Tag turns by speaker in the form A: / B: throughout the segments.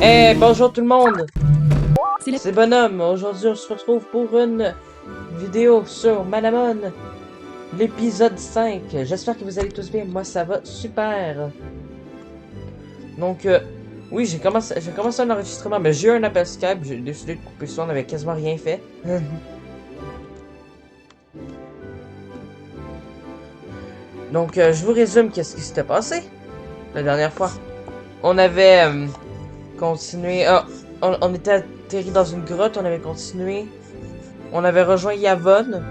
A: Bonjour tout le monde! C'est Bonhomme. Aujourd'hui, on se retrouve pour une vidéo sur Manamon, l'épisode 5. J'espère que vous allez tous bien. Moi, ça va super. Donc, oui, j'ai commencé un enregistrement, mais j'ai eu un appel Skype. J'ai décidé de couper ça. On avait quasiment rien fait. Donc, je vous résume qu'est-ce qui s'était passé la dernière fois. On avait continué. On était atterri dans une grotte. On avait continué. On avait rejoint Yavon.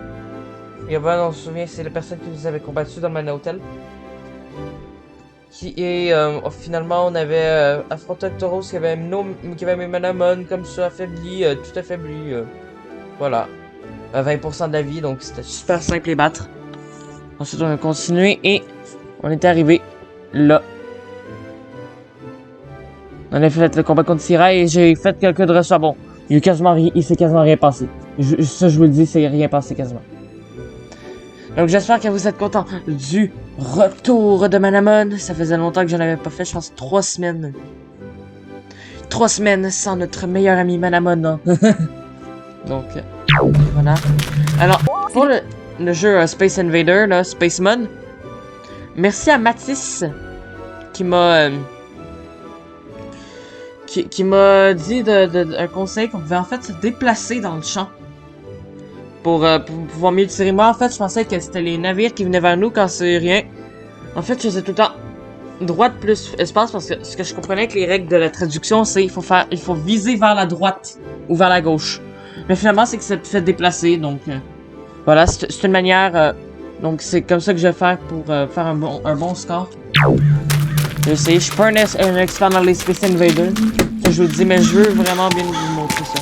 A: Yavon, on se souvient, c'est la personne qui nous avait combattu dans le Mana Hotel. Finalement, on avait affronté Octoros qui avait mis Manamon comme ça, affaibli, tout affaibli. Voilà. 20% de la vie, donc c'était super simple les battre. Ensuite, on a continué et on était arrivé là. On a fait le combat contre Syrah et j'ai fait quelques dresseurs. Bon, il s'est quasiment rien passé. Ça, je vous le dis, c'est rien passé quasiment. Donc, j'espère que vous êtes contents du retour de Manamon. Ça faisait longtemps que je n'avais pas fait, je pense 3 semaines. 3 semaines sans notre meilleur ami Manamon. Hein? Donc, voilà. Alors, pour le jeu Space Invader, là, Spacemon, merci à Mathis qui m'a qui m'a dit un conseil qu'on pouvait en fait se déplacer dans le champ pour pouvoir mieux tirer. Moi, en fait, je pensais que c'était les navires qui venaient vers nous quand c'est rien. En fait, je faisais tout le temps droite plus espace parce que ce que je comprenais avec les règles de la traduction, c'est il faut viser vers la droite ou vers la gauche. Mais finalement, c'est que ça te fait déplacer, donc voilà, c'est une manière. Donc c'est comme ça que je vais faire pour faire un bon score. Je sais, je suis pas un expert dans les Space Invaders. Je vous le dis, mais je veux vraiment bien vous montrer ça.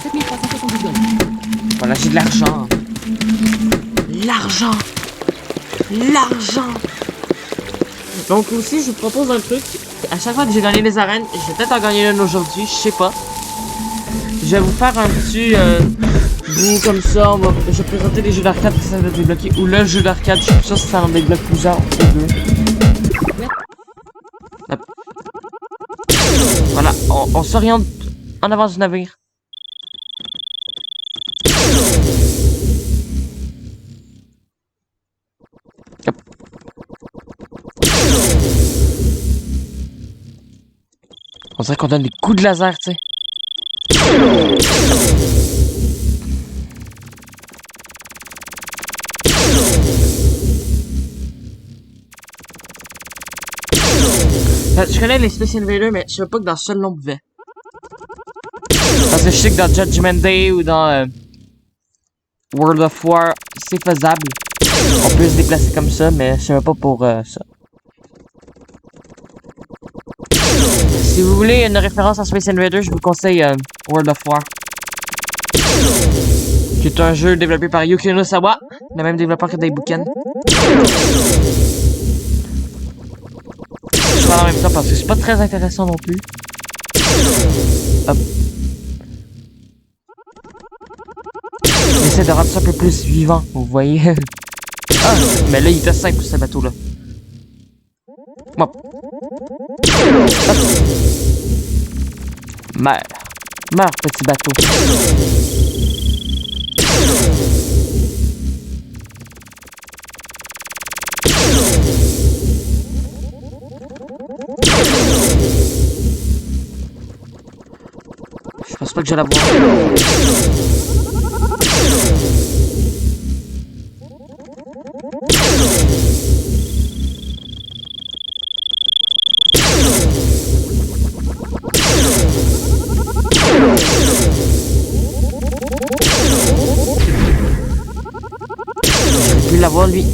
A: Voilà, j'ai de l'argent. L'argent! Donc aussi, je vous propose un truc. À chaque fois que j'ai gagné les arènes, je vais peut-être en gagner une aujourd'hui, je sais pas. Je vais vous faire un petit bout comme ça. Je vais présenter les jeux d'arcade qui ça va débloquer. Ou le jeu d'arcade, je suis sûr que ça en débloque plusieurs. Voilà, on s'oriente en avant du navire. Hop. On dirait qu'on donne des coups de laser, tu sais. Je connais les Space Invaders, mais je sais pas que dans seul on pouvait. Parce que je sais que dans Judgment Day ou dans World of War, c'est faisable. On peut se déplacer comme ça, mais je sais pas pour ça. Si vous voulez une référence à Space Invaders, je vous conseille World of War. Qui est un jeu développé par Yuki Nosawa, le même développeur que Daibuken. Je parle en même temps parce que c'est pas très intéressant non plus. Hop. J'essaie de rendre ça un peu plus vivant, vous voyez. Ah, mais là il était simple ce bateau là. Hop. Meurs petit bateau. Je pense pas que je vais la voir. J'aurais pu l'avoir lui.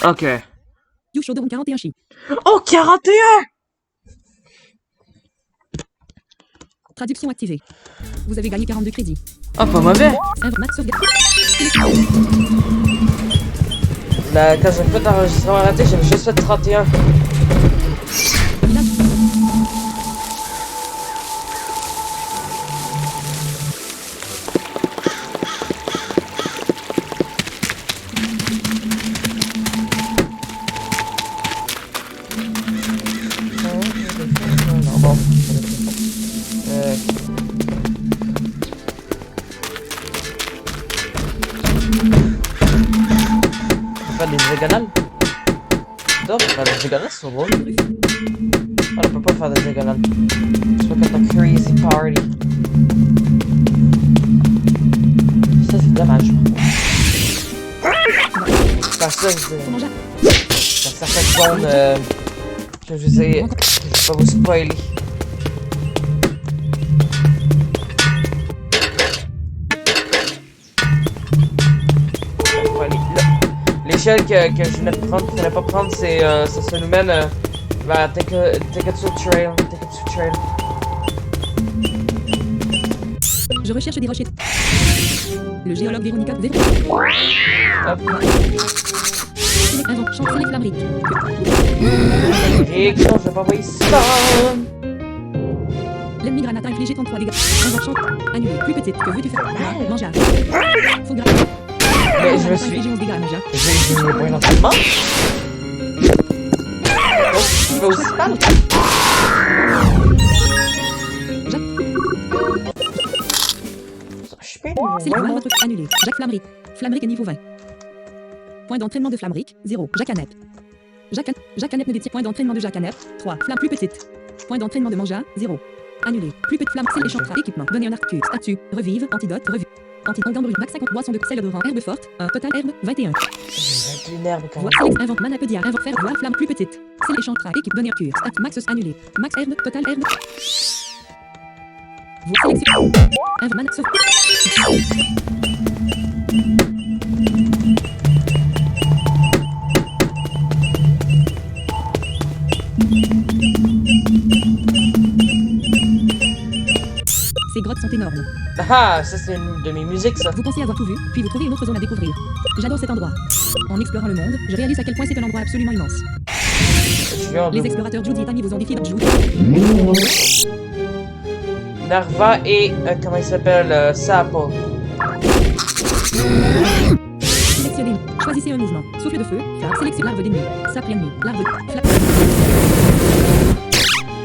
A: Ok.
B: You Showdown 41 chi.
A: Oh, 41!
B: Traduction activée. Vous avez gagné 42 crédits.
A: Ah, pas mauvais.
B: Max sauvegarde.
A: Quand j'ai fait l'enregistrement raté, j'avais juste fait 31. Non, bon. Faire des diagonales. Top, faire des diagonales, c'est drôle. Ah, on peut pas faire des diagonales. Just look at the crazy party. Ça, c'est dommage. Faire ça, dans certaines zones que je vais pas vous spoiler. L'échelle que je venais de prendre, qu'il fallait pas prendre, c'est ça nous mène vers Teketsu Trail.
B: Je recherche des rochers. Le géologue Véronica
A: Hop.
B: Chante les flammeries.
A: Et non, je vais pas envoyer ça.
B: L'ennemi granate a infligé 33 dégâts. Invention annulée. Plus petite. Que veux-tu faire? Manger. Faut gratter.
A: Mais je me suis...
B: Infligé 11 dégâts à Manger.
A: J'ai mis les points d'entraînement. Oh, je vais aussi parler. Je suis pas
B: C'est le votre annulé. Jacques Flammeric. Flammeric est niveau 20. Point d'entraînement de Flammeric, 0. Jacques Annep. Jacques Annep ne détient point d'entraînement de Jacques Annep, 3. Flamme plus petite. Point d'entraînement de Manja, 0. Annulé. Plus petite flamme, c'est l'échantrat. Équipement. Donner un arcus. Statut. Revive. Antidote. Revue. Anti-ongan brut. Max 50 boissons de sel de rang. Herbe forte. 1. Total herbe. 21.
A: J'ai une herbe quand
B: Voix
A: même.
B: invente mana peu diar. Invente faire voix flamme plus petite. C'est l'échantrat. Équipe. Donner arcus. Stat. Max annulé. Max herbe. Total herbe. Vous sélectionnez. Invente mana sur. Ces grottes sont énormes.
A: Ah, ça c'est une de mes musiques, ça.
B: Vous pensez avoir tout vu, puis vous trouvez une autre zone à découvrir. J'adore cet endroit. En explorant le monde, je réalise à quel point c'est un endroit absolument immense. Les explorateurs Judy et Tani vous ont défié dans Judy.
A: Narva et... comment il s'appelle? Sapo.
B: Sélectionnez. Choisissez un mouvement. Souffle de feu. Sélectionnez l'arbre d'ennemi. Sape l'ennemi. L'arbre.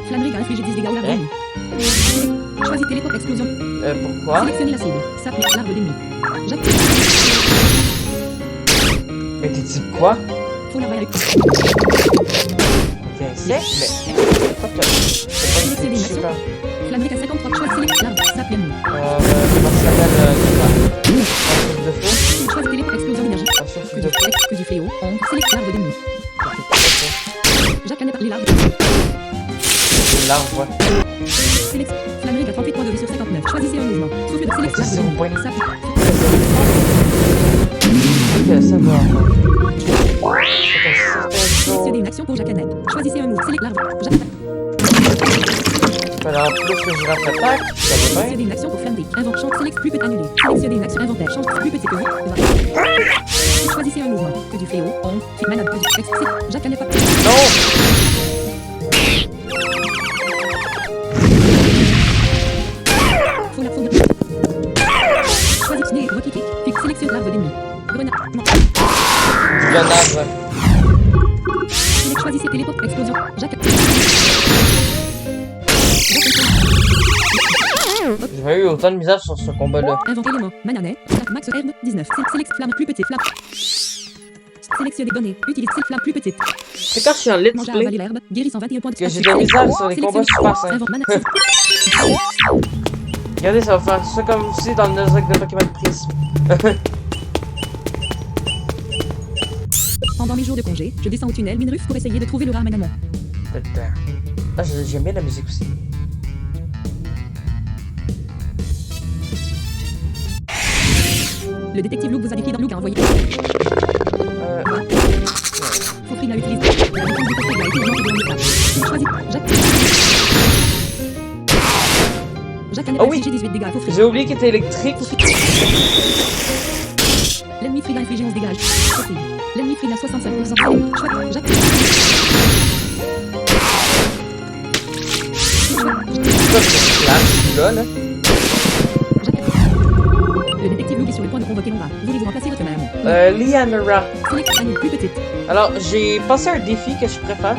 B: Flammerie a infligé 10 dégâts au l'arbre ennemi. Choisis téléport explosion.
A: Pourquoi?
B: Sélectionnez la cible. Sape l'arbre d'ennemi. Jacques.
A: Mais t'es type quoi?
B: Faut l'arbre avec.
A: T'es insecte, mais... Pourquoi t'as...
B: Sélectionnez une action. Flammerie à 53. Choisis l'arbre. Sape l'ennemi.
A: Comment ça s'appelle? Souffle de feu?
B: Choisis téléport explosion d'énergie.
A: Souffle
B: Que
A: de
B: du
A: feu?
B: que du fléau. Ombre. Sélectionne l'arbre d'ennemi. Jacques a parlé l'arbre.
A: L'arbre, ouais.
B: Sélection. Flammerie a 38 points de vie sur 59. Choisissez un mouvement. Souffle de sélection.
A: C'est mon point.
B: Sape.
A: Ok, ça va.
B: Sélectionnez une action pour Jacques Annep. Choisissez un mot. Sélectionnez l'arbre. Jacques.
A: Alors, plus que je rate l'attaque, ça va bien.
B: Sélectionnez une action pour Flammerie. Invente chante. Select plus peut annuler. Sélectionnez une action inventaire. Chante plus petit que vous. Choisissez un mouvement. Que du fléau. Ombre. Malade. Que du texte. Jacques Annep.
A: Non!
B: Faut la fondre. Choisissez repiquer. Fixe. Sélectionne l'arbre d'ennemi. Grenade. Non.
A: Grenade, ouais.
B: Choisissez téléport. Explosion. Jacques.
A: J'ai pas eu autant de misère sur ce combat-là.
B: Inventez les mots. Mananet. Max herbe. 19. Sélectionne flamme plus petite. Flamme. Sélectionnez données. Utilisez flamme plus petite.
A: C'est quand je suis en let's
B: Manger
A: play
B: avaler l'herbe. Guérissant 21 points de
A: que j'ai de la misère sur les combats super simples.
B: Invente mana.
A: Regardez, ça va faire ça comme aussi dans le Nuzlocke de Pokémon Prisme.
B: Pendant mes jours de congé, je descends au tunnel Minruf pour essayer de trouver le rare Manamon.
A: Ah, j'aime bien la musique aussi.
B: Le détective Luke vous a décrit dans Luke a envoyé. Choisis. Jacanet
A: Ah
B: a
A: oui.
B: infligé 18 dégâts à Fofri.
A: J'ai oublié qu'il était électrique.
B: L'ennemi Frigga a infligé 11 dégâts à Fofri. L'ennemi Frigga 65%. Choisis.
A: Ça, c'est flash, là.
B: Le détective Lou est sur le point de convoquer Laura. Voulez-vous remplacer votre mère?
A: Lianra.
B: Sélectionnez plus petite.
A: Alors, j'ai passé un défi que je préfère.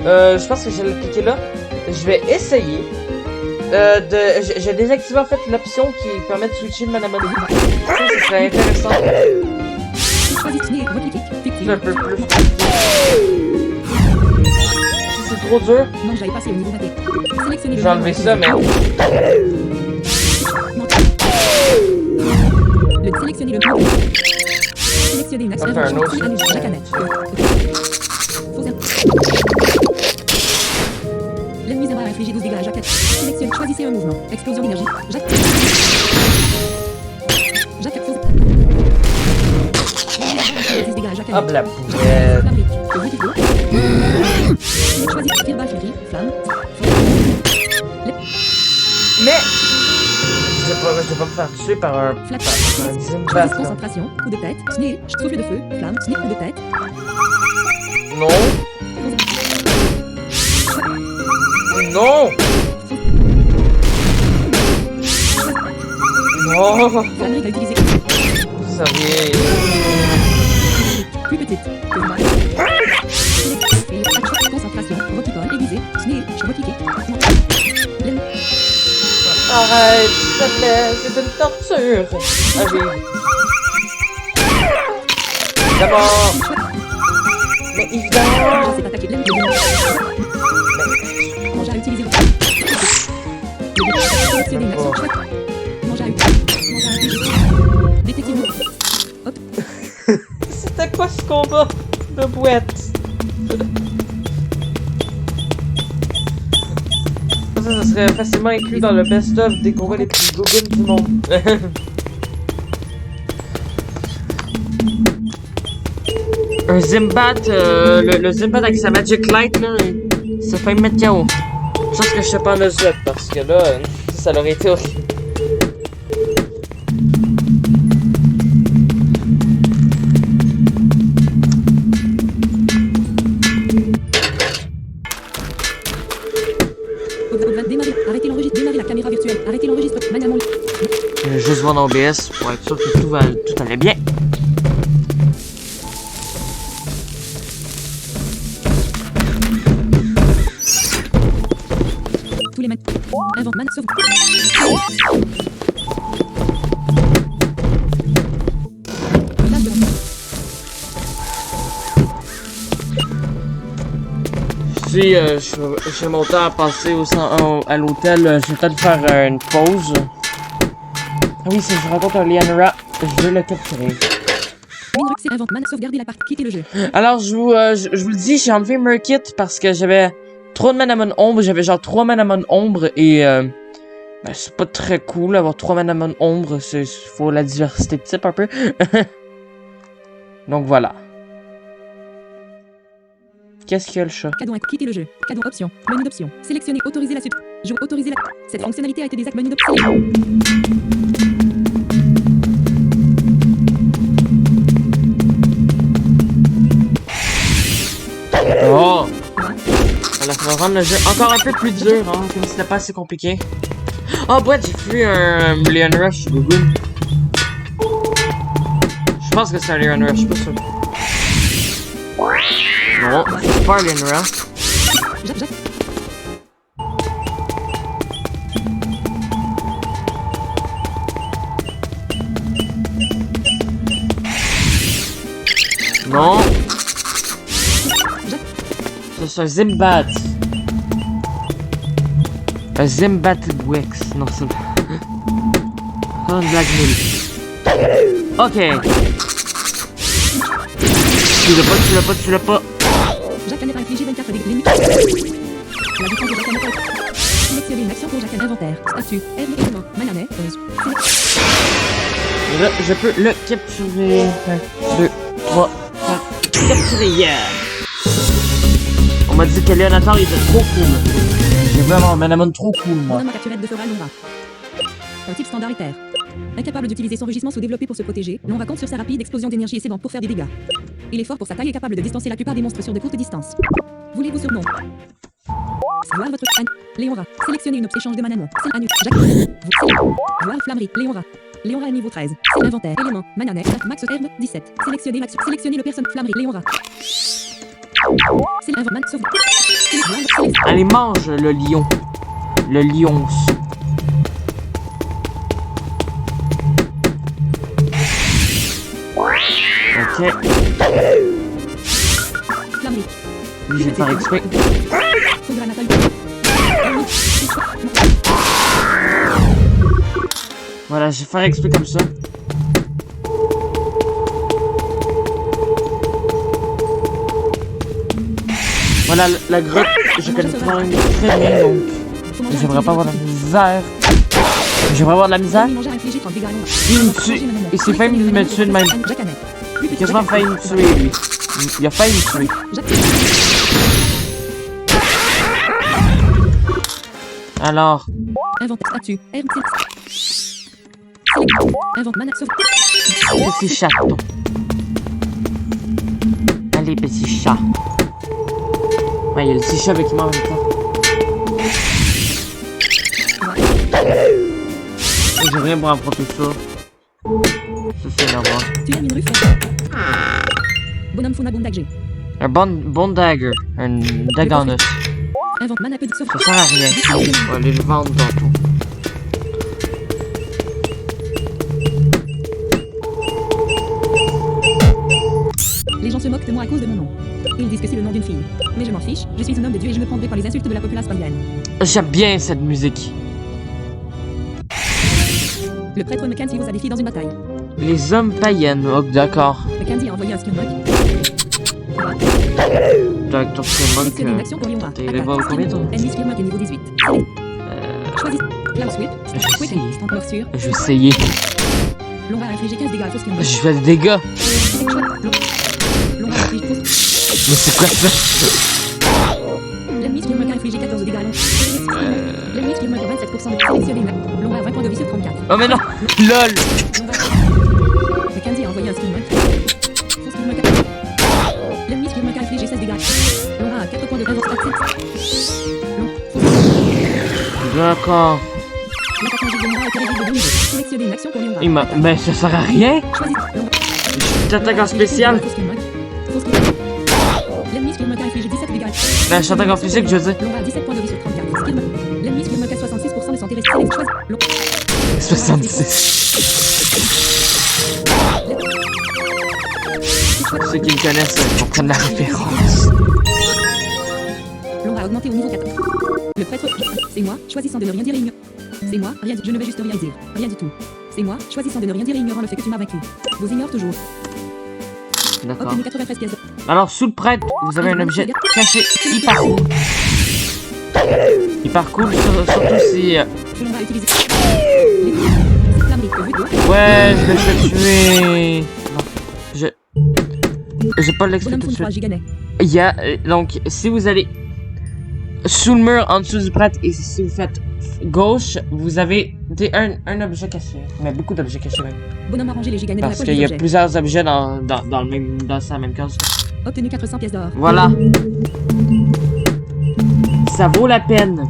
A: Je pense que je vais le cliquer là. Je vais essayer j'ai désactivé en fait l'option qui permet de switcher de Manamon. Ça serait intéressant.
B: Choisissez repliquer.
A: C'est un peu plus. C'est trop dur.
B: Non, j'avais passé au niveau 21. Sélectionnez le
A: J'ai enlevé ça, mais.
B: Sélectionnez le sélectionnez une action
A: Ça fait un autre.
B: Jacanet. L'ennemi Zebra a infligé 12 dégâts à Jacanet. Sélectionnez, choisissez un mouvement. Explosion d'énergie. Jacanet. Jacanet. 10 dégâts à Jacanet.
A: Hop la poubelle.
B: Choisissez Fireball Fury. Flamme.
A: Mais. Je vais pas me faire tuer par un. Zimbat.
B: Concentration. Coup de tête. Snail. Souffle de feu. Flamme. Snail. Coup de tête.
A: Non. Non. Non.
B: Flamme a utilisé.
A: Ça vient.
B: Plus petite. Concentration. Replicon. Aiguisé. Snail. Repliqué.
A: Arrête, s'il te plaît, c'est une torture. Allez. D'abord. Mais évidemment.
B: C'est attaqué. Manger à utiliser. Sélectionner une action. Manger à utiliser. Détective. Hop.
A: C'était quoi ce combat de boîte? Ça serait facilement inclus dans le best-of des combats les plus gogoons du monde. Un Zimbat, le Zimbat avec sa Magic Light, là, ça fait me mettre KO. Je pense que je sais pas en osette parce que là, ça aurait été horrible.
B: Arrêtez l'enregistrement. Démarrez la caméra virtuelle. Arrêtez l'enregistrement. Manamon.
A: Je vais juste voir dans OBS pour être sûr que tout allait bien.
B: Tous les mains. Invente man. Sauve.
A: Si j'ai mon temps à passer à l'hôtel, je vais peut-être faire une pause. Ah oui, si je rencontre un Lianra, je vais le capturer.
B: Minrux invente man. Sauvegarder la partie. Quittez le jeu.
A: Alors, je vous le dis, j'ai enlevé Murkit parce que j'avais trop de Manamon ombre. J'avais genre 3 Manamon ombre et ben, c'est pas très cool avoir 3 Manamon ombre. Faut la diversité de type un peu. Donc voilà. Qu'est-ce qu'il y a le chat?
B: Cadeau 1. Quittez le jeu. Cadeau option. Menu d'options. Sélectionnez. Autoriser la suite. Jouer. Autoriser la. Cette fonctionnalité a été désactivée. Menu d'options.
A: Oh! Alors, ça va rendre le jeu encore un peu plus dur, hein, comme si c'était pas assez compliqué. Oh, ouais, j'ai vu un Leon Rush sur Google. Je pense que c'est un Leon Rush, je suis pas sûr. Non, c'est pas un Leon Rush. Non. C'est un Zimbat. Un Zimbat Wex. Non, c'est pas une blague nulle. Ok. Tu l'as pas.
B: Jacanet a infligé 24 dégâts. La défense de Jacanet a... Sélectionnez une action pour Jacanet. Inventaire. Statut. Aide élément. Mananet. 11.
A: Et là, je peux le capturer. 1, 2, 3, 4. Capturer, yeah! On m'a dit que Léonator il était trop cool. J'ai vraiment un Manamon trop cool, moi.
B: Bonhomme à capturette de Fera Lonra. Un type standard et terre. Incapable d'utiliser son rugissement sous-développé pour se protéger, Lonra compte sur sa rapide explosion d'énergie et ses dents pour faire des dégâts. Il est fort pour sa taille et capable de distancer la plupart des monstres sur de courtes distances. Voulez-vous surnom? Voir votre Léonra. Sélectionnez une option échange de Manamon. C'est Anus. Jack. Voir Flammerie. Léonra. Léonra est niveau 13. C'est inventaire. Élément. Mananet. Max Herbe. 17. Sélectionnez Max. Sélectionnez le personne. Flammerie. Léonra. C'est l'inventaire. Sauve.
A: Allez, mange le lion. Le lion. Ok.
B: Flammerie.
A: Je vais faire exprès. Voilà, je vais faire exprès comme ça. Voilà, la grotte, je connais très bien, donc j'aimerais pas avoir de la misère. J'aimerais avoir de la misère. Il me tue. Il s'est failli me tuer de même. Il a quasiment failli me tuer, lui. Il a failli me tuer. Alors.
B: Invente statut. Invente mana sauve.
A: Petit chaton. Allez, petit chat. Ouais, il y a le petit chat avec moi en même temps. J'ai rien pour affronter ça. Ça, c'est énervant.
B: Tu aimes une rue? Bonhomme Funa Bondagé.
A: Un bon dagger. Un dagger en os.
B: Invente mana petit sauve.
A: Ça sert à rien. On va aller le vendre tantôt.
B: Les gens se moquent de moi à cause de mon nom. Ils disent que c'est le nom d'une fille. Mais je m'en fiche, je suis un homme de Dieu et je me prendrai par les insultes de la populace païenne.
A: J'aime bien cette musique.
B: Le prêtre Mackenzie vous a défié dans une bataille.
A: Les hommes païennes, oh, d'accord.
B: Mackenzie a envoyé un skirmog.
A: Docteur
B: Sélectionnez une
A: Skirmog.
B: action pour Lyonra.
A: T'es level combien toi?
B: Ennemi skirmog est niveau 18. Choisis. Cloud Sweep. Quick. Stand morsure.
A: Je vais essayer.
B: Longa a infligé 15 dégâts à faux skirmog.
A: Je fais des dégâts.
B: Longa a infligé faux.
A: Mais c'est quoi ça?
B: L'ennemi skirmog a infligé 14 dégâts à Longa. L'ennemi skirmog a 27% de sélectionné. Longa a 20 points de vie sur 34.
A: Oh mais non! LOL!
B: Mackenzie a envoyé un skirmog. Faux skirmog a... L'ennemi skirmog a infligé 16 dégâts. Longa a 4 points de présence active.
A: D'accord.
B: L'attaque magique de Longa a été réduite de 2 niveaux. Sélectionnez une action pour Longa.
A: Il m'a... Mais ça sert à rien!
B: Choisis. Longa.
A: J'attaque en spécial!
B: L'ennemi skirmog a infligé 17 dégâts.
A: Ben, j'attaque en physique, je veux dire.
B: Longa a 17 points de vie sur 34. Skirmog. L'ennemi skirmog a 66% de santé restée. Choisis.
A: 66. Ceux qui me connaissent comprennent la référence.
B: Longa a augmenté au niveau 4. Le prêtre, c'est moi, choisissant de ne rien dire et ignorant. C'est moi, rien du... Je ne vais juste rien dire. Rien du tout. C'est moi, choisissant de ne rien dire et ignorant le fait que tu m'as vaincu. Vous ignore toujours.
A: D'accord.
B: Obtenez 93 pièces.
A: Alors, sous le prêtre, vous avez un objet caché hyper cool. Hyper cool, surtout si...
B: Longa a utilisé. Flammerie, vu de...
A: Ouais, je vais te tuer. Non, j'ai pas l'extrait
B: Bonhomme
A: tout de
B: Fun 3
A: suite.
B: giganais.
A: Il y a... donc, si vous allez sous le mur, en dessous du prêtre, et si vous faites gauche, vous avez un objet caché. Mais beaucoup d'objets cachés même.
B: Bonhomme a rangé les giganais dans la
A: Parce
B: poche
A: qu'il
B: des
A: y a
B: objets.
A: plusieurs objets dans la même case.
B: Obtenu 400 pièces d'or.
A: Voilà. Ça vaut la peine.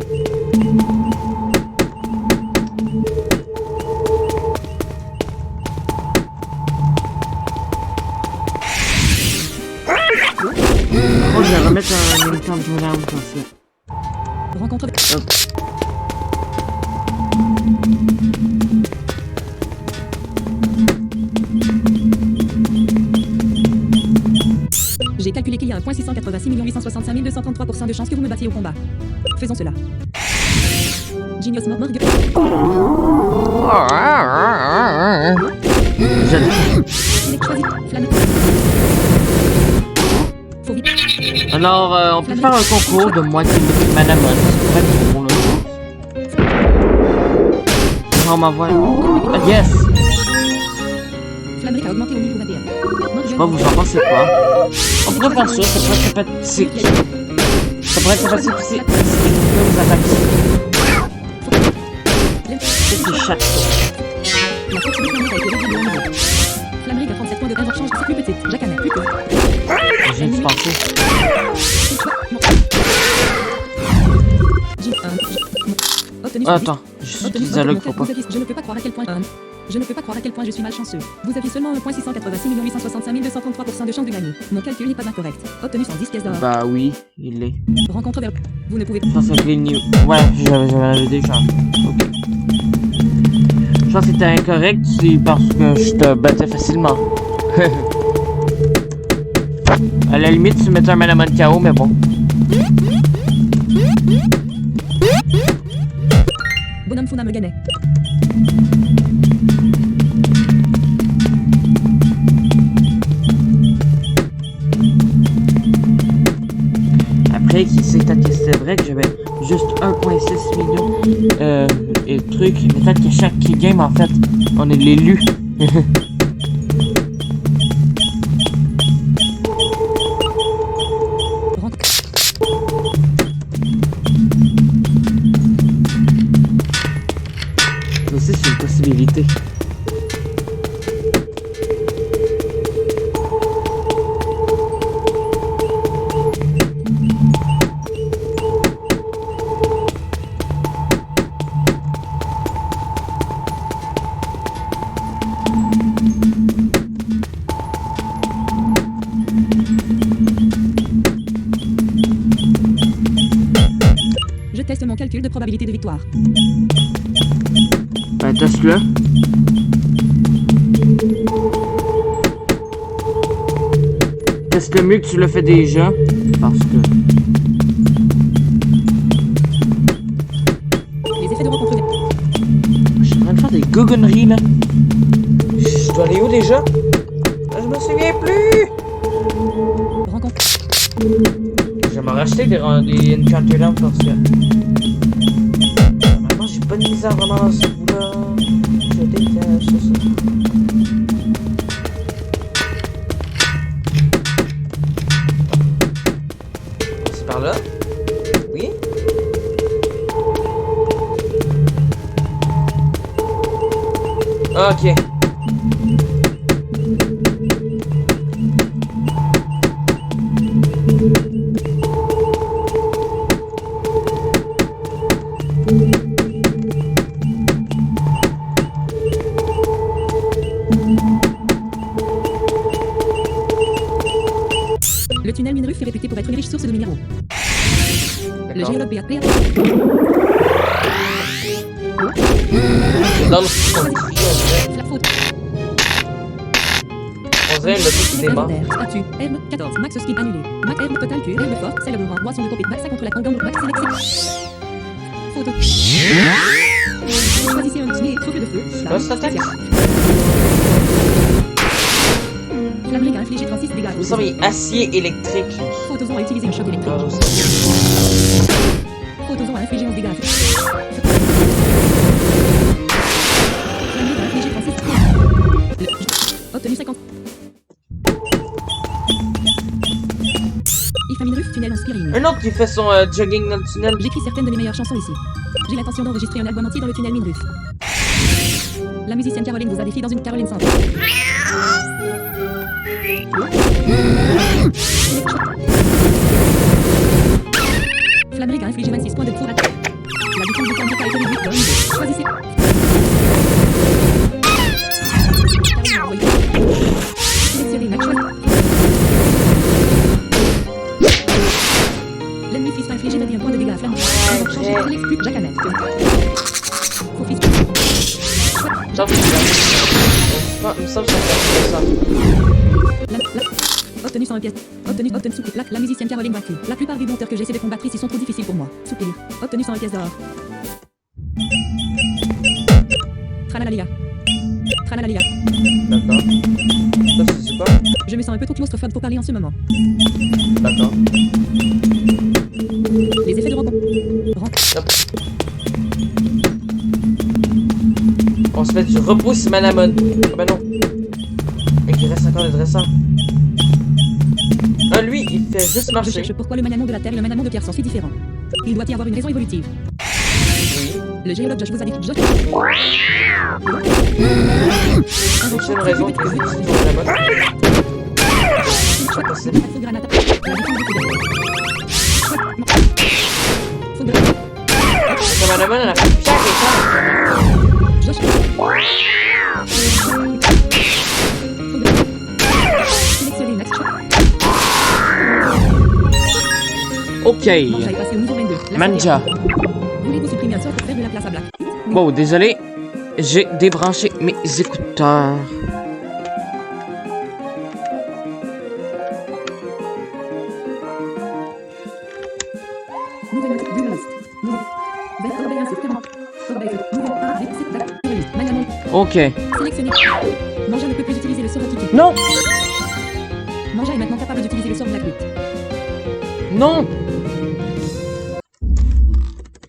A: Oh, je vais remettre un militant de journal en fait.
B: Rencontre.
A: Hop.
B: J'ai calculé qu'il y a 1,686 865 233% de chances que vous me battiez au combat. Faisons cela. Genius Morgue. Choisis. Flamme. Faut vite.
A: Alors, on peut faire un concours de moitié de Manamon. C'est pas du bon, là. On m'envoie. Yes!
B: Flammerie a augmenté au niveau 21.
A: Je sais pas, vous en pensez quoi? On pourrait faire ça, ça pourrait être sympathique. pourrait être facile aussi. C'est nous attaquer. C'est chaque tour.
B: La force de Flamric a été réduite de 1 niveau. Flamric a 37 points de résorption, c'est plus petite. Jacanet, plus petite.
A: J'ai une pensée. Attends, je suis dialogue, faut pas.
B: Je ne peux pas croire à quel point je ne peux pas croire à quel point je suis malchanceux. Vous aviez seulement 1,686 865 233% de chance de gagner. Mon calcul n'est pas incorrect. Obtenu 110 pièces d'or.
A: Bah oui, il est.
B: Rencontre vers... Vous ne pouvez...
A: Ça c'est clean new. Ouais, j'avais déjà. Ok. Je pense que c'était incorrect, c'est parce que je te battais facilement. À la limite, tu mettais un Manamon KO, mais bon.
B: Bonhomme Funa me gagnait.
A: Après, qui sait, peut-être que c'était vrai que j'avais juste 1,6 million et trucs. Mais peut-être que chaque game, en fait, on est l'élu. Ça aussi, c'est une possibilité.
B: Je teste mon calcul de probabilité de victoire.
A: Ben, teste-le. Teste-le mieux que tu le fais déjà. Parce que...
B: Les effets de rencontre...
A: Je suis en train de faire des gougonneries, là. Je dois aller où déjà? Je me souviens plus.
B: Rencontre...
A: Je vais m'en racheter des Encounter Lamp parce que... Normalement, j'ai pas de misère vraiment dans ce bout-là. Je déteste ça. C'est par là? Oui? Ok.
B: Le tunnel Minruf est réputé pour être une riche source de minéraux. Le géologue BAP...
A: Dans le fond, on dirait le truc qui démarre.
B: Statut, herbe, 14, max skip annulé. Max herbe total tué, herbe forte, célèbre rang, boisson de copie, max contre la congang, max sélection. Photo. Choisissez un tunnel, souffle de feu.
A: Ça attaque.
B: Flamric a infligé 36 dégâts.
A: Vous savez, acier électrique.
B: Photozone a utilisé un choc électrique. Photozone a infligé 11 dégâts. Flamric a infligé 36. Obtenu 50. Ifaminruf, tunnel inspirine.
A: Un autre qui fait son jogging dans le tunnel.
B: J'écris certaines de mes meilleures chansons ici. J'ai l'intention d'enregistrer un album entier dans le tunnel Minruf. La musicienne Caroline vous a défié dans une Caroline Centre. Flamric a infligé 26 points de pour attaque. La défense du Flamric a été réduite dans une idée. Choisissez. Sélectionnez match. L'ennemi fils a infligé 21 points de dégâts à Flamric. Changer pour l'exclu Jacanet. Faux fils.
A: Genre, il me semble que c'est ça.
B: Obtenu 101 pièces. Obtenu soupir. La musicienne Caroline vaincue. La plupart des monteurs que j'essaie de combattre ici sont trop difficiles pour moi. Soupir. Obtenu 101 pièces d'or. Tralalalia. Tralalalia.
A: D'accord. Ça, c'est quoi?
B: Je me sens un peu trop claustrophobe pour parler en ce moment.
A: D'accord.
B: Les effets de rebond.
A: Hop. On se met du repousse Manamon. Ah bah non. Et qu'il reste encore le dresseur. Ah, lui, il fait juste
B: Je
A: marcher.
B: cherche pourquoi le maniement de la terre et le maniement de pierre sont si différents. Il doit y avoir une raison évolutive.
A: Oui.
B: Le géologue Josh vous a dit Josh.
A: C'est une raison que je suis toujours là-bas. C'est possible.
B: Faux granate. La défense du Québec.
A: Le Manamon, elle a fait pierre et terre.
B: Josh. Sélectionnez next shot.
A: Ok.
B: Manja est passé au niveau 22. La
A: Manja.
B: Voulez-vous supprimer un sort pour faire de la place à Black?
A: Bon, désolé. J'ai débranché mes écouteurs.
B: Nouvelle liste. Nouvelle. Vert Corbeil insécurement. Corbeil. Nouvelle. Liste. Maniement.
A: Ok.
B: Sélectionnez. Manja ne peut plus utiliser le sort Kiki.
A: Non!
B: Manja est maintenant capable d'utiliser le sort Black Beat.
A: Non!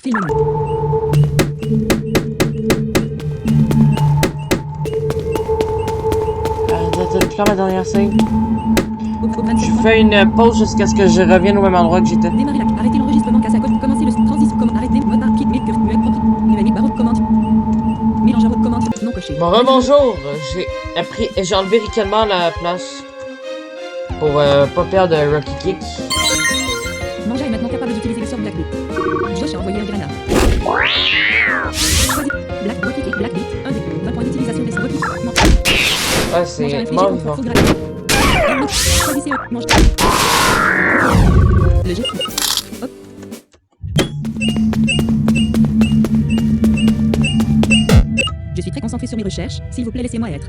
B: Filmement.
A: Faire ma dernière scène.
B: Au
A: Je
B: 26.
A: fais une pause jusqu'à ce que je revienne au même endroit que j'étais.
B: Démarrez la. Arrêtez l'enregistrement casse à côté. Commencez le transition. Comment arrêter. Mode arc. Muet. Propre. Numéro. Barreau de commande. Mélange à de commande. Non coché.
A: Bon, rebonjour! J'ai enlevé ricanement la place. Pour pas perdre Rocky Kick.
B: Manja est maintenant capable d'utiliser le sort Black Beat. Josh a envoyé un grenade. Choisis. Black Rocky Kick. Black Beat. 1 des 20 points d'utilisation des Rocky. Non.
A: Ah,
B: Manja
A: c'est
B: infligé
A: mort
B: au
A: vivant.
B: faux grenade. Choisissez un. Mange. Le jet. Hop. Je suis très concentré sur mes recherches. S'il vous plaît, laissez-moi être.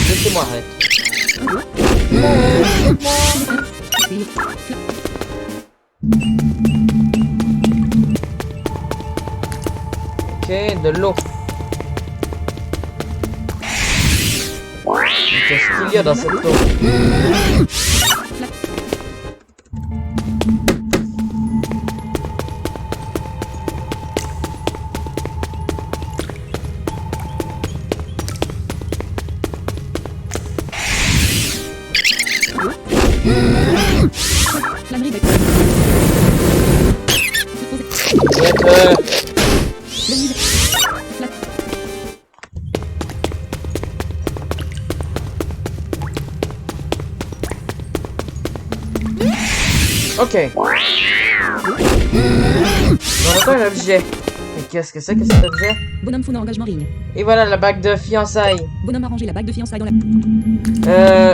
A: Laissez-moi arrêter. Ok, de l'eau. Qu'est-ce qu'il y a dans cette eau?
B: Flammerie bec.
A: Ok. On a pas un objet. Mais qu'est-ce que c'est que cet objet?
B: Bonhomme fou dans engagement ring.
A: Et voilà la bague de fiançailles.
B: Bonhomme a rangé la bague de fiançailles dans la...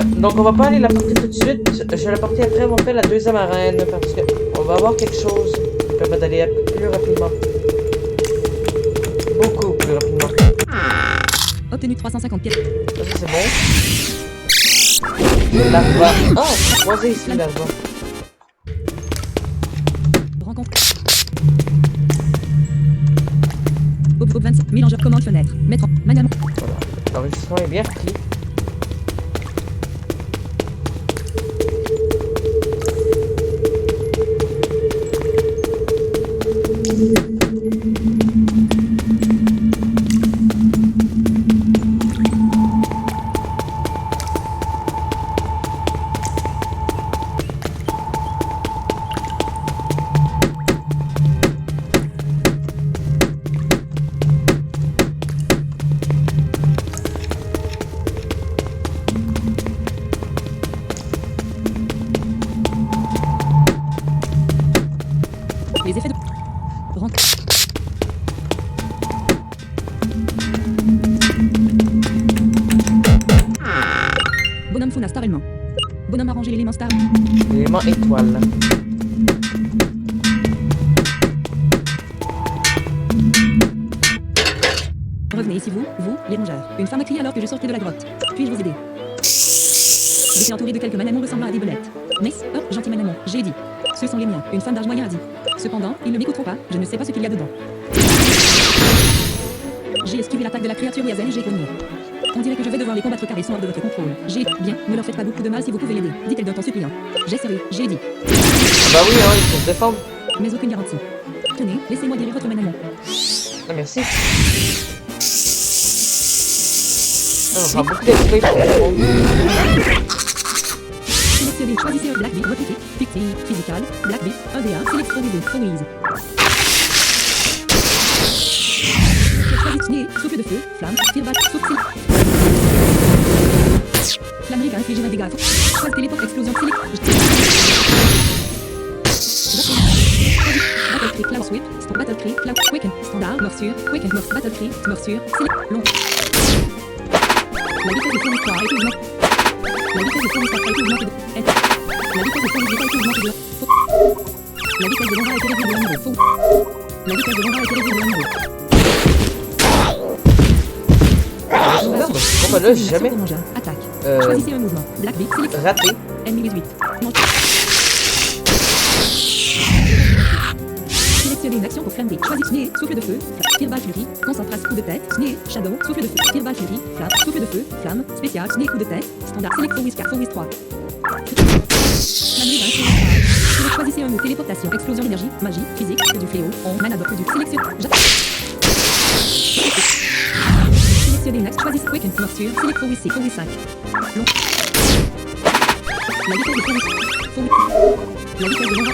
A: Donc on va pas aller la porter tout de suite. Je vais la porter après. On fait la deuxième arène parce que on va avoir quelque chose qui permet d'aller plus rapidement. Beaucoup plus rapidement.
B: Obtenu 350 pièces.
A: Ça c'est bon. Larva. Ah, croisé ici larva.
B: Rencontre. Bob 27. Mélangeur commande fenêtre. Mettre en... Maniement.
A: Voilà. L'enregistrement est bien pris.
B: Les effets de... Rencontre. Bonhomme fauna star allemand. Bonhomme a rangé l'élément star.
A: L'élément étoile.
B: Revenez ici vous, les rongeurs. Une femme a crié alors que je sortais de la grotte. Puis-je vous aider? Je suis entouré de quelques manamons ressemblant à des belettes. Nice, oh, gentil manamon, j'ai dit. Ce sont les miens, une femme d'âge moyen a dit. Cependant, ils ne m'écouteront pas, je ne sais pas ce qu'il y a dedans. J'ai esquivé l'attaque de la créature Yazen et j'ai cogné. On dirait que je vais devoir les combattre car ils sont hors de votre contrôle. J'ai... Bien, ne leur faites pas beaucoup de mal si vous pouvez l'aider, dit-elle d'un ton suppliant. J'essaierai, j'ai dit.
A: Ah bah oui, hein, il faut se défendre.
B: Mais aucune garantie. Tenez, laissez-moi guérir votre manamon.
A: Ah, merci. Ah, on prend beaucoup d'XP pour le
B: Sélectionnez, choisissez un Black Beat, votre équipe, Victime, Physical, Black Beat, 1v1, sélectionnez 2, Freeze. Choisissez, souffle de feu, flamme, tir-back, souffle. Flammerie va infliger un dégât. Choisis téléport, explosion, Battle Cry, Cloud Sweep, Battle Cry, Cloud Quicken, Standard, Morsure, Quicken, Battle Cry, Morsure, Long. La vitesse de fournis 3 est augmentée. La vitesse de fournis 4 est augmentée. La vitesse de fournis 2 est augmentée. La vitesse de Longa a été réduite de 1 niveau. La vitesse de Longa a été réduite de 1 niveau.
A: Merde, pourquoi là, j'ai jamais.
B: Attaque. Choisissez un mouvement. Black Beat, sélection.
A: Raté.
B: Ennemi réduite. Sélectionnez une action pour flammer. Choisissez souffle de feu, tir-balle furie, concentration, coup de tête, Snee, Shadow, souffle de feu, tir-balle furie, flamme, souffle de feu, flamme, spécial, Snee, coup de tête, standard, select for whiz 4, for whiz 3. Choisissez un mot, téléportation, explosion d'énergie, magie, physique, du fléau, mana d'or, du sélection. Sélectionnez une action, choisissez quicken, morsure, select for whiz 6, for whiz 5. Long. La vitesse de for whiz, for whiz. La vitesse de long.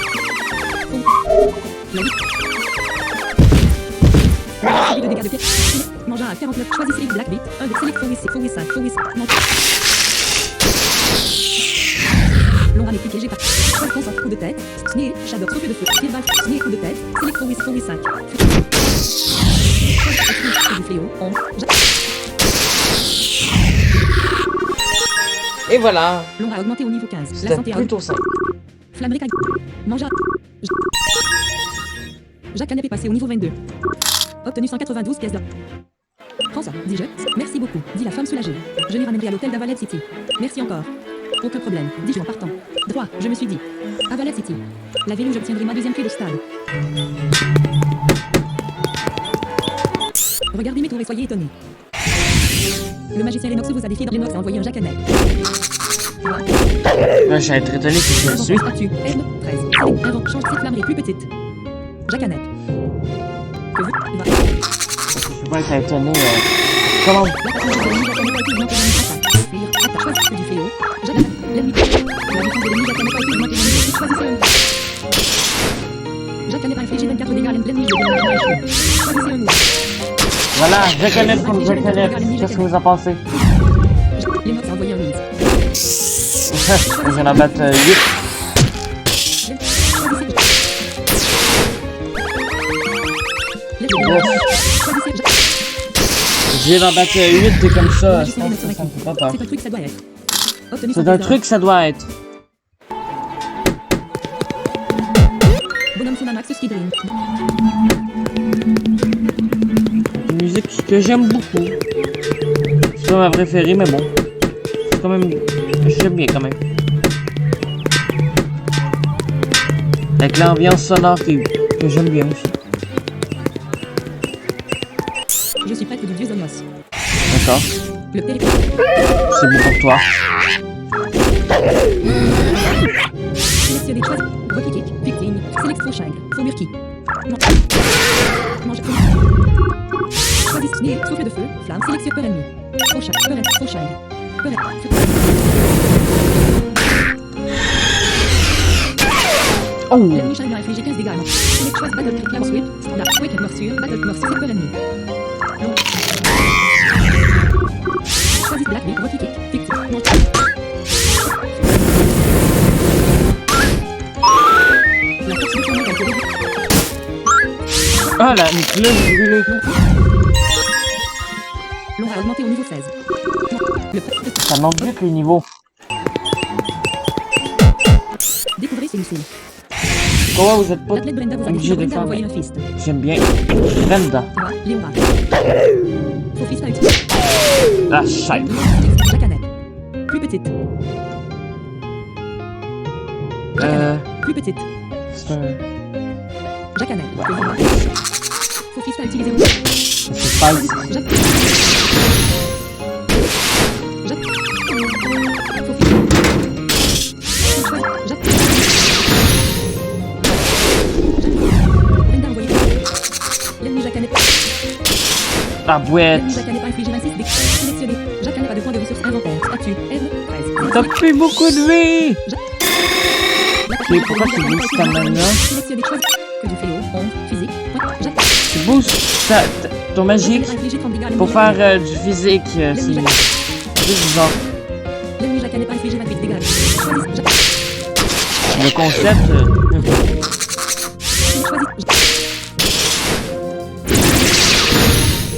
B: La vitesse de dégâts de pied. Mangea à 49. Choisissez Black Beat. 1 de Select for whiz 6, for whiz 5, for whiz. Long rame piqué, j'ai pas. Concentre, coup de tête. Snee, Shadow, souffle de feu. Tir-balle, Snee, coup de tête. Select for whiz 5. Du fléau.
A: Et voilà.
B: Long a augmenté au niveau 15. La
A: C'était
B: santé a
A: plutôt simple.
B: Flammerie. Mangea. Jacanep est passé au niveau 22. Obtenu 192 pièces d'or. Prends ça, dis-je. Merci beaucoup, dit la femme soulagée. Je l'y ramènerai à l'hôtel d'Avalet City. Merci encore. Aucun problème, dis-je en partant. Droit, je me suis dit. Avalet City. La ville où j'obtiendrai ma deuxième clé de stade. Regardez mes tours et soyez étonnés. Le magicien Lennox vous a défié dans Lennox a envoyé un Jacanep.
A: Là, j'ai été étonné que je le suis.
B: Statue, M, 13. Invente, change cette flammerie plus petite. Jacanep. Que vous... Va.
A: Je peux pas être étonné. Comment?
B: Attaque du fléau. Jacanep. L'ennemi. La défense de l'ennemi Jacanep a été augmentée. Choisissez un. Jacanep a infligé 24 dégâts à l'ennemi. Choisissez un.
A: Voilà, Jacanep contre Jacanep. Qu'est-ce que vous en pensez?
B: Lennox a envoyé un mise.
A: Je viens d'en battre 8. Je viens d'en battre 8 et comme ça, je pense que ça me fait pas peur.
B: C'est un truc, ça doit être.
A: C'est un truc, ça doit être.
B: Bonhomme Sonamax Skidring.
A: Une musique que j'aime beaucoup. C'est pas ma préférée, mais bon. C'est quand même... J'aime bien quand même. Avec l'ambiance sonore que j'aime bien aussi.
B: Je suis prêtre du dieu Zonios.
A: D'accord.
B: Le téléphone.
A: C'est bon pour toi.
B: Sélectionnez choix. Votre kick. Victime. Select faux chagre. Faux murki. Mange. Choisissez Snee. Souffle de feu. Flamme. Sélectionne peur ennemi. Faux chagre. Peur ennemi. Faux chagre. Peur ennemi.
A: Oh!
B: L'ennemi chagrin a infligé 15 dégâts. Select choix. Battle Cry. Cloud Sweep. Standard. Quick. Morsure. Battle Morsure. C'est peur ennemi. Choisis Black Beat. Votre kick. Victime. La force de tournoi a été réduite.
A: Ah là, le
B: L'on a augmenté au niveau 16.
A: ça manque vite les niveaux.
B: Découvrez celui-ci.
A: Pourquoi vous êtes pas
B: L'athlète Brenda vous a
A: obligé
B: défié.
A: de
B: Brenda a
A: faire?
B: envoyé un fist.
A: J'aime bien. Brenda.
B: Léora. Faux fist a utilisé.
A: La chatte.
B: Jacanep. Plus petite. Plus petite.
A: C'est un...
B: Jacanep. Faux fist a utilisé.
A: C'est pas ici. La boîte.
B: L'ennemi Jacques pas infligé 26 dégâts. Sélectionné. Jacques n'a pas de point de ressources inventaire. Statut. M. 13.
A: T'as plus beaucoup de vie. Et pourquoi tu boosts ta mana?
B: Sélectionné. Choisis. Que du fléau. 11. Physique. Jacques.
A: Tu boostes ton magique pour faire du physique. C'est bizarre.
B: L'ennemi Jacques n'a pas infligé 28 dégâts. Choisis. Jacques.
A: Le concept.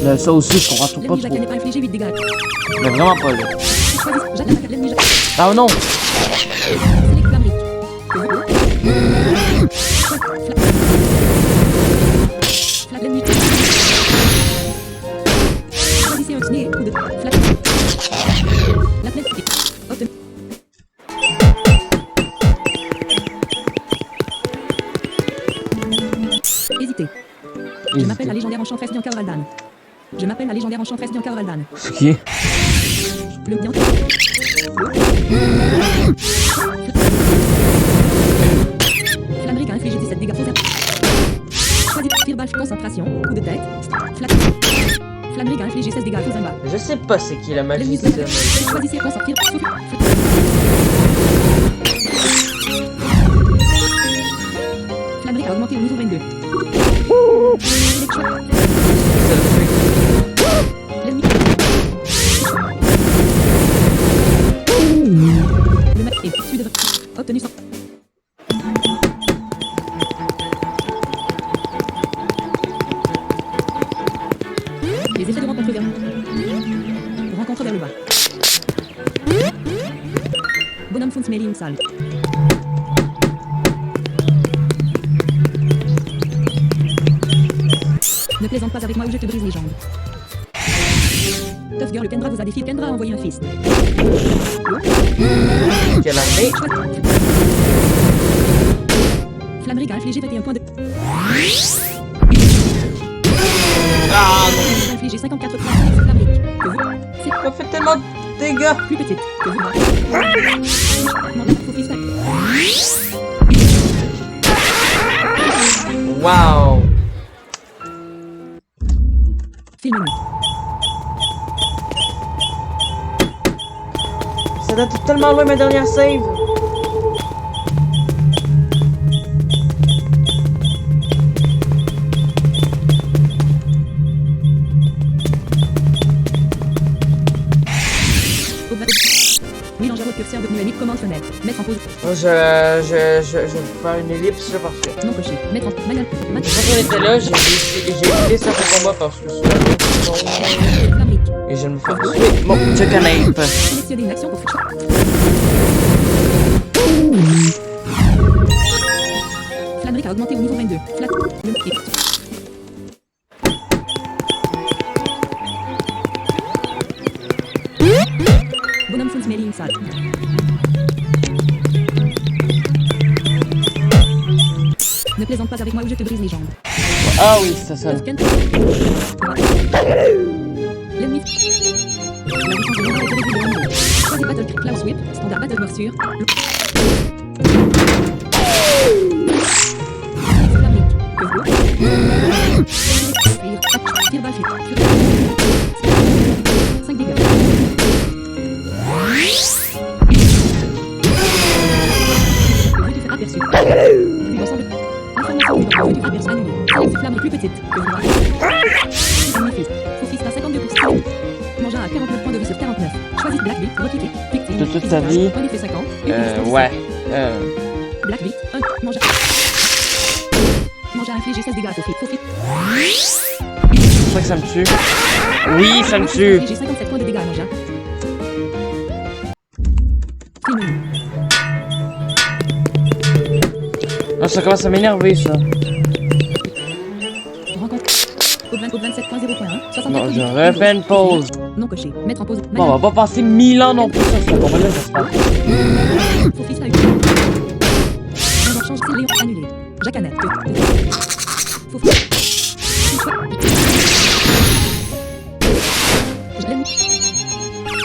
A: Là, ça aussi, je comprends tout pas
B: L'ennemi Jacques
A: trop.
B: n'a pas infligé 8 dégâts.
A: Mais vraiment pas là.
B: Choisis. Jacques attaque l'ennemi Jacques.
A: Ah non!
B: Select Flamric. Flag l'ennemi. Choisissez un dîner. Coup de flag. La plaine. Obtenu. Hésitez. Je m'appelle la légendaire enchanteresse Bianca Oraldan. Je m'appelle la légendaire enchanteresse Bianca Oraldan.
A: C'est qui?
B: Le Bianca. Flamric a infligé 17 dégâts. Choisis Fireball, concentration, coup de tête. Flamric a infligé 16 dégâts. Fozamba.
A: Je sais pas c'est qui la
B: L'ennemi
A: magicienne.
B: choisissez concentrer. Flamric a augmenté au niveau 22. L'ennemi. Le match est issu de obtenu 100. Les effets de rencontre vers rencontre vers le bas. Bonhomme Fun Smelling Sale. Ne plaisante pas avec moi ou je te brise les jambes. Tough Girl, Kendra vous a défié. Kendra a envoyé un fist.
A: Quelle armée?
B: Flamric a infligé 21 points de...
A: Ah non!
B: Il a infligé 54 points de Flamric. Que vous... C'est
A: Ça fait tellement de dégâts!
B: plus petite. Que vous...
A: Wow!
B: Film nu.
A: Ça date tellement loin ma dernière save!
B: Mélange à votre curseur de limite commande fenêtre. Mettre en pause.
A: Je vais faire une ellipse là parce que.
B: Non coché. Mettre en... Manuel.
A: Quand on était là, j'ai quitté certains combats parce que
B: Flamric.
A: et je me fais tuer. Bon, je connais pas.
B: Sélectionnez une action pour faire. Flamric a augmenté au niveau 22. Flat. Le et... Bonhomme Fun Smelling Sale. Ne plaisante pas avec moi ou je te brise les jambes.
A: Ah oui, c'est ça.
B: L'ennemi. La défense de l'ombre est réduite de 1 niveau. Choisis Battle Cloud Sweep, standard Battle Morsure. Flamric. Que vous. Fireball Flip. 5 dégâts. Le but du fer aperçu. Plus d'ensemble. Information du but du fer aperçu annulé. Sélectionne flamme les plus petites. Que vous. Ennemi fils. Faux fils à 52%. Mangea à 49 points de vie sur 49. Choisis Black Beat, repliqué. Victime.
A: De toute ta vie.
B: Point d'effet 50.
A: Ouais.
B: Black Beat, 1. Mangea. Mangea a infligé 16 dégâts à Sophie. Sophie.
A: C'est ça que ça me tue. Oui, ça me tue.
B: J'ai 57 points de dégâts à Mangea. Film.
A: Ah, ça commence à m'énerver ça.
B: Rencontre. Code 27.0.1. 64.
A: Non, je refais une pause.
B: Non coché. Mettre en pause.
A: Bon, on va pas passer 1000 ans non plus sur ce combat-là, j'espère.
B: Sophie a eu. On change Léon annulé. Jacques Annette. Sophie. Je l'aime.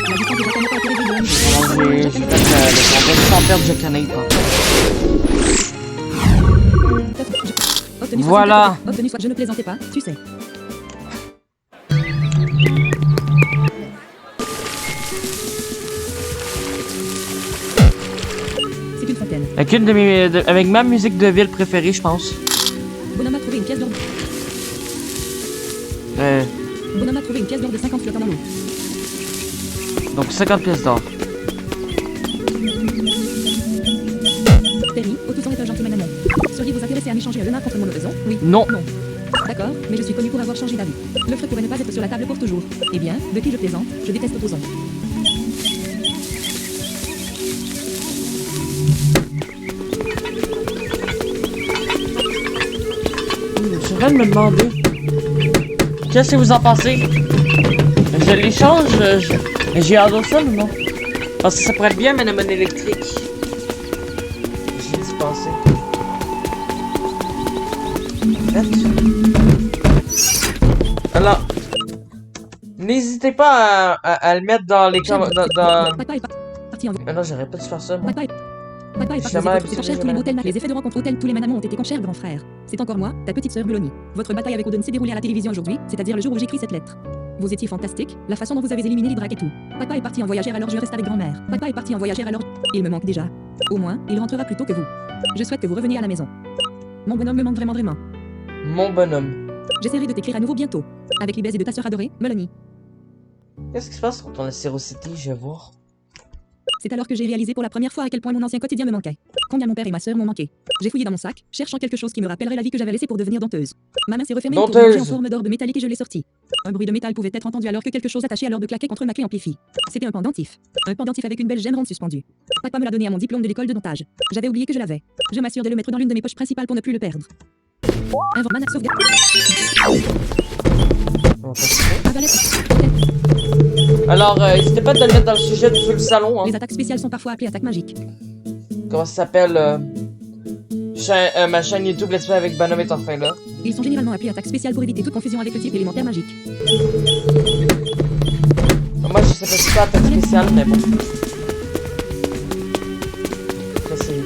B: La défense de Jacques Annette a été réglée de l'annulé.
A: J'ai fait le combat sans perdre, je connais pas.
B: Obtenu
A: Voilà.
B: Obtenu soit je ne plaisantais pas, tu sais.
A: Avec une de mes... avec ma musique de ville préférée, je pense.
B: Bonhomme a trouvé une pièce d'or. Bonhomme a trouvé une pièce d'or de 50 flottant dans l'eau.
A: Donc 50 pièces d'or.
B: Perry, Autosan est un gentleman allemand. Seriez-vous intéressé à m'échanger un renard contre mon oraison? Oui.
A: Non.
B: Non. D'accord, mais je suis connu pour avoir changé d'avis. L'offre pourrait ne pas être sur la table pour toujours. Eh bien, de qui je plaisante? Je déteste Autosan.
A: Je viens de me demander. Qu'est-ce que vous en pensez? Je l'échange, j'ai hâte de ça ou non? Parce que ça pourrait être bien, mais la monnaie électrique. J'y ai pensé. Alors, n'hésitez pas à le mettre dans les commentaires.
B: Papa est parti en
A: Mais non, j'aurais pas dû faire ça. Moi.
B: Papa est parti.
A: Justement,
B: C'est en chair tous les motels, les effets de rencontre hôtel, tous les manamons ont été en chair, grand frère. C'est encore moi, ta petite sœur Buloni. Votre bataille avec Odin s'est déroulée à la télévision aujourd'hui, c'est-à-dire le jour où j'écris cette lettre. Vous étiez fantastique, la façon dont vous avez éliminé l'Hydrak et tout. Papa est parti en voyagère alors je reste avec grand-mère. Papa est parti en voyagère alors... Il me manque déjà. Au moins, il rentrera plus tôt que vous. Je souhaite que vous reveniez à la maison. Mon bonhomme me manque vraiment.
A: Mon bonhomme.
B: J'essaierai de t'écrire à nouveau bientôt. Avec Libès et de ta sœur adorée, Melanie.
A: Qu'est-ce qui se passe quand on est Zero City, je vais voir.
B: C'est alors que j'ai réalisé pour la première fois à quel point mon ancien quotidien me manquait. Combien mon père et ma sœur m'ont manqué. J'ai fouillé dans mon sac, cherchant quelque chose qui me rappellerait la vie que j'avais laissée pour devenir dompteuse. Ma main s'est refermée autour d'un objet en forme d'orbe métallique et je l'ai sorti. Un bruit de métal pouvait être entendu alors que quelque chose attaché à l'orbe claquait contre ma clé amplifie. C'était un pendentif. Un pendentif avec une belle gemme ronde suspendue. Papa me l'a donné à mon diplôme de l'école de domptage. J'avais oublié que je l'avais. Je m'assure de le mettre dans l'une de mes poches principales pour ne plus le perdre. Mana sauvegarde.
A: Alors, n'hésitez pas à le mettre dans le sujet du salon. Hein.
B: Les attaques spéciales sont parfois appelées attaques magiques.
A: Comment ça s'appelle ma chaîne YouTube Let's Play avec Bonhomme est enfin là.
B: Ils sont généralement appelés attaques spéciales pour éviter toute confusion avec le type élémentaire magique.
A: Moi, je sais pas si c'est pas attaque spéciale, mais bon. Là, c'est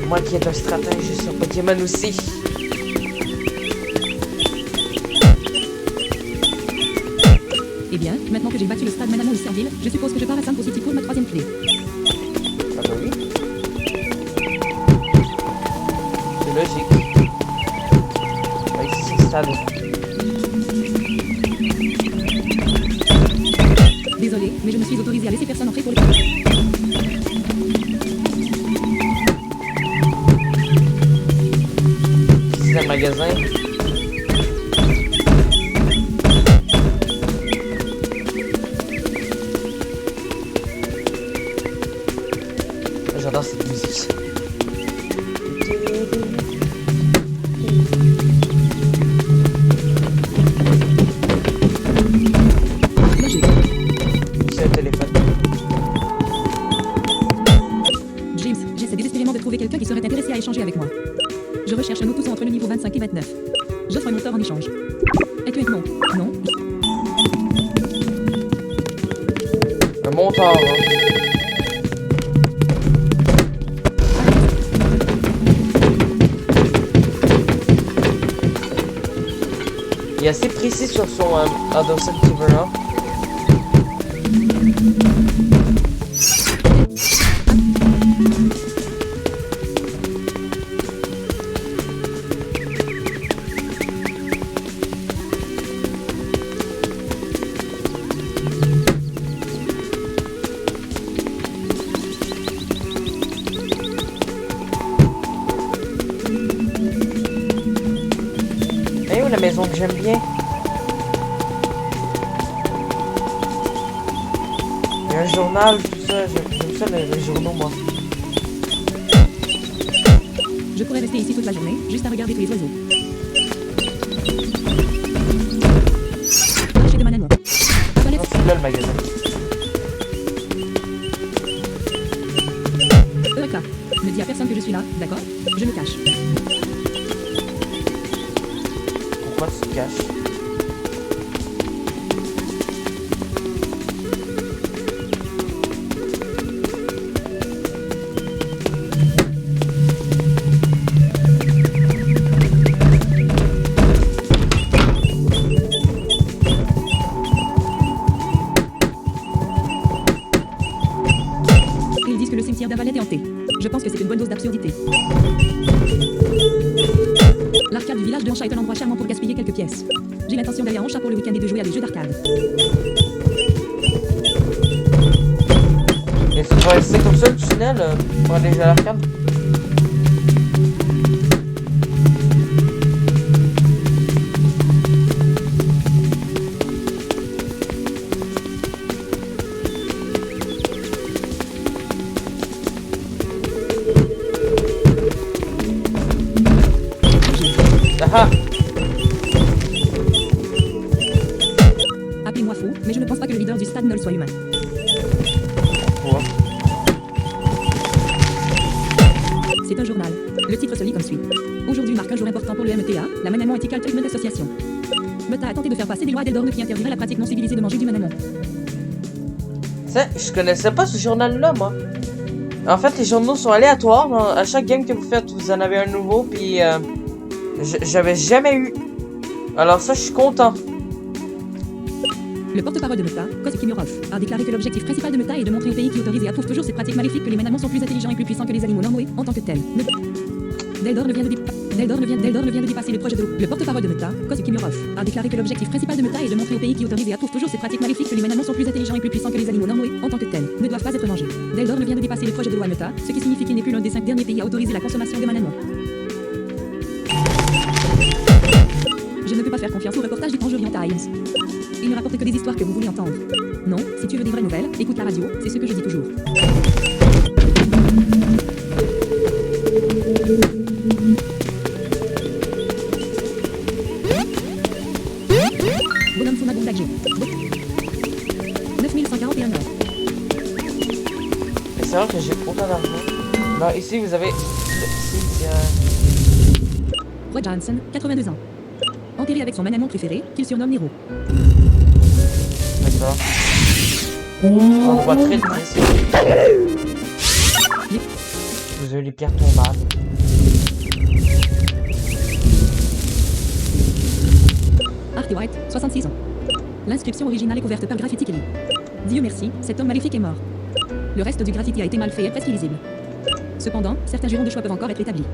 A: moi qui est un stratège sur Pokémon aussi.
B: Eh bien, maintenant que j'ai battu le stade Manamon de Serville, je suppose que je pars à Sampo City pour ma troisième clé.
A: Ah bah oui. C'est logique. Ah, ici, c'est le stade.
B: Désolé, mais je me suis autorisé à laisser personne entrer pour le...
A: C'est un magasin. J'adore cette musique. C'est un téléphone.
B: James, j'essaie désespérément de trouver quelqu'un qui serait intéressé à échanger avec moi. Je recherche un opposant entre le niveau 25 et 29. J'offre un monteur en échange. Es-tu non? Non.
A: Un monteur, hein. Il est assez précis sur son Adolescent Fever, hein. Eh où la maison que j'aime bien? Il y a un journal, tout ça, j'aime ça les journaux moi.
B: Je pourrais rester ici toute la journée, juste à regarder tous les oiseaux. Marché de Manamon. Toilette.
A: Non, c'est là le magasin.
B: Eureka. Ne dis à personne que je suis là, d'accord? Je me cache.
A: Pourquoi tu te caches?
B: Ils disent que le cimetière d'Avalette est hanté. Je pense que c'est une bonne dose d'absurdité. L'arcade du village de Hancha est un endroit charmant pour gaspiller quelques pièces. J'ai l'intention d'aller à Hancha pour le week-end et de jouer à des jeux d'arcade.
A: Et tu vas rester comme ça le tunnel pour aller à l'arcade? Ah!
B: Appelez-moi fou, mais je ne pense pas que le leader du stade ne le soit humain.
A: Quoi?
B: C'est un journal. Le titre se lit comme suit. Aujourd'hui marque un jour important pour le META, la Manamon Ethical Treatment Association. META a tenté de faire passer des lois d'Eldorne qui interdiraient la pratique non civilisée de manger du manamon.
A: Ça, je connaissais pas ce journal-là, moi. En fait, les journaux sont aléatoires. À chaque game que vous faites, vous en avez un nouveau, puis j'avais jamais eu. Alors ça, je suis content.
B: Le porte-parole de META, Koz Kimurov, a déclaré que l'objectif principal de META est de montrer aux pays qui autorisent et approuvent toujours ces pratiques maléfiques que les manamons sont plus intelligents et plus puissants que les animaux normaux en tant que tels. Deldorne vient de dépasser le projet de... Le porte-parole de META, Koz Kimurov, a déclaré que l'objectif principal de META est de montrer aux pays qui autorisent et approuvent toujours ces pratiques maléfiques que les manamons sont plus intelligents et plus puissants que les animaux normaux en tant que tels, ne doivent pas être mangés. Deldorne vient de dépasser le projet de loi META, ce qui signifie qu'il n'est plus l'un des 5 derniers pays à autoriser la consommation de manamons. Je ne peux pas faire confiance au reportage du Grand Orient Times. Il ne rapporte que des histoires que vous voulez entendre. Non, si tu veux des vraies nouvelles, écoute la radio, c'est ce que je dis toujours. Bonhomme Fuma Gondagé. 9141 heures.
A: C'est vrai que j'ai autant d'argent. Non, ici, vous avez... Ici,
B: Roy Johnson, 82 ans. Enterré avec son manamon préféré, qu'il surnomme Nero.
A: D'accord. On voit très bien ici. Vous avez les pierres tombables.
B: Art White, 66 ans. L'inscription originale est couverte par Graffiti Kelly. Dieu merci, cet homme maléfique est mort. Le reste du graffiti a été mal fait et presque illisible. Cependant, certains jurons de choix peuvent encore être établis.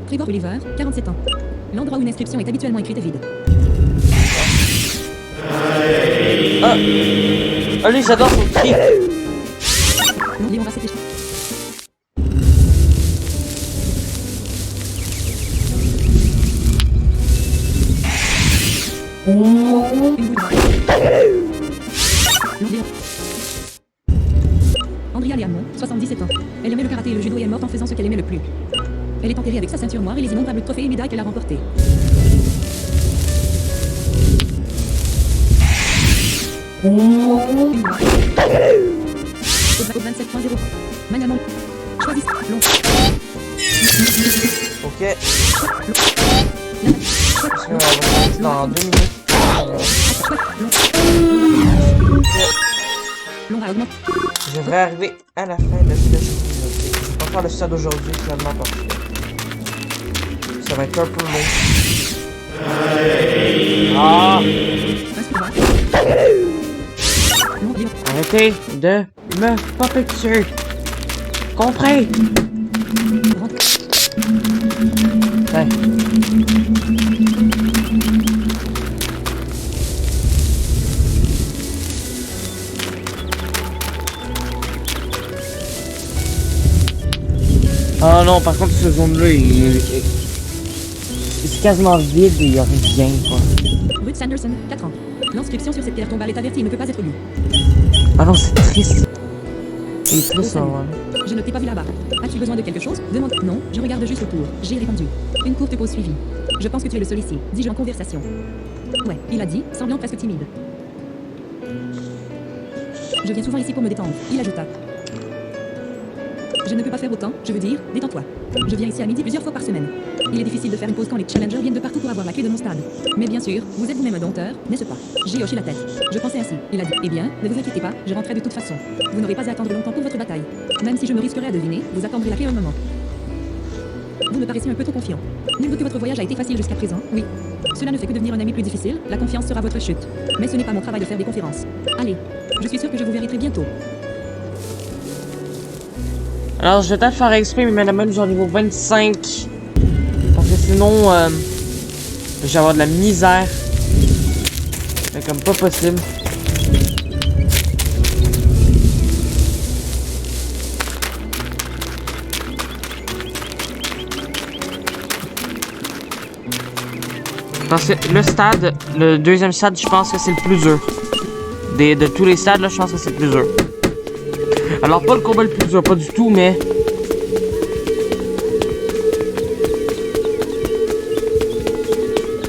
B: Trevor Oliver, 47 ans. L'endroit où une inscription est habituellement écrite est vide.
A: Ah! Ah, lui, j'adore son cri!
B: Non, Léon va s'éteindre. Andrea Leamon, 77 ans. Elle aimait le karaté et le judo et est morte en faisant ce qu'elle aimait le plus. Elle est enterrée avec sa ceinture noire et les innombrables trophées et médailles qu'elle a remportés. Au 27.0. Manamon. Choisis. Long.
A: Ok. Parce qu'on va faire dans 2 minutes.
B: Long va augmenter.
A: Je devrais arriver à la fin de ce jeu. Je vais pas faire le stade aujourd'hui finalement parce que ça va être un peu long. Ah! Arrêtez de me popper dessus. Compris? Ouais. Ah non, par contre, cette zone-là, c'est quasiment vide et il n'y a rien, quoi.
B: Ruth Sanderson, 4 ans. L'inscription sur cette pierre tombale est avertie et ne peut pas être lue.
A: Ah non, c'est triste. Il est triste, ça, ouais.
B: Je ne t'ai pas vu là-bas. As-tu besoin de quelque chose? Demande. Non, je regarde juste autour. J'ai répondu. Une courte pause suivie. Je pense que tu es le seul ici, dis-je en conversation. Ouais, il a dit, semblant presque timide. Je viens souvent ici pour me détendre, il ajouta. Je ne peux pas faire autant, je veux dire, détends-toi. Je viens ici à midi plusieurs fois par semaine. Il est difficile de faire une pause quand les challengers viennent de partout pour avoir la clé de mon stade. Mais bien sûr, vous êtes vous-même un dompteur, n'est-ce pas? J'ai hoché la tête. Je pensais ainsi. Il a dit, eh bien, ne vous inquiétez pas, je rentrerai de toute façon. Vous n'aurez pas à attendre longtemps pour votre bataille. Même si je me risquerais à deviner, vous attendrez la clé un moment. Vous me paraissez un peu trop confiant. Nul doute que votre voyage a été facile jusqu'à présent, oui. Cela ne fait que devenir un ami plus difficile, la confiance sera votre chute. Mais ce n'est pas mon travail de faire des conférences. Allez, je suis sûr que je vous verrai très bientôt.
A: Alors, je vais peut-être faire exprès, mais la même genre niveau 25. Parce que sinon, je vais avoir de la misère. C'est comme pas possible. Parce que le stade, le deuxième stade, je pense que c'est le plus dur. De tous les stades, là, je pense que c'est le plus dur. Alors, pas le combat le plus dur, pas du tout, mais...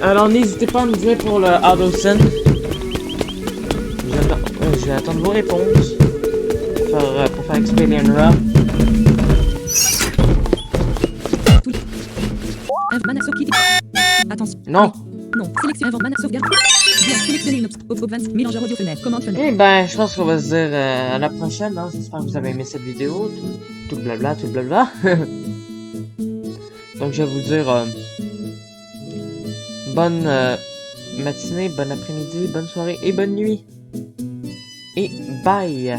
A: Alors, n'hésitez pas à me dire pour le AutoSynth. Je vais attendre vos réponses. Pour faire XP l'Enra.
B: Attention.
A: Non.
B: Non, sélectionne avant mana sauvegarde. Bien, sélectionner une option. Mélangeur audio fenêtre. Commande fenêtre.
A: Eh ben, je pense qu'on va se dire à la prochaine. Hein. J'espère que vous avez aimé cette vidéo. Tout le blabla, tout le blabla. Donc, je vais vous dire bonne matinée, bon après-midi, bonne soirée et bonne nuit. Et bye!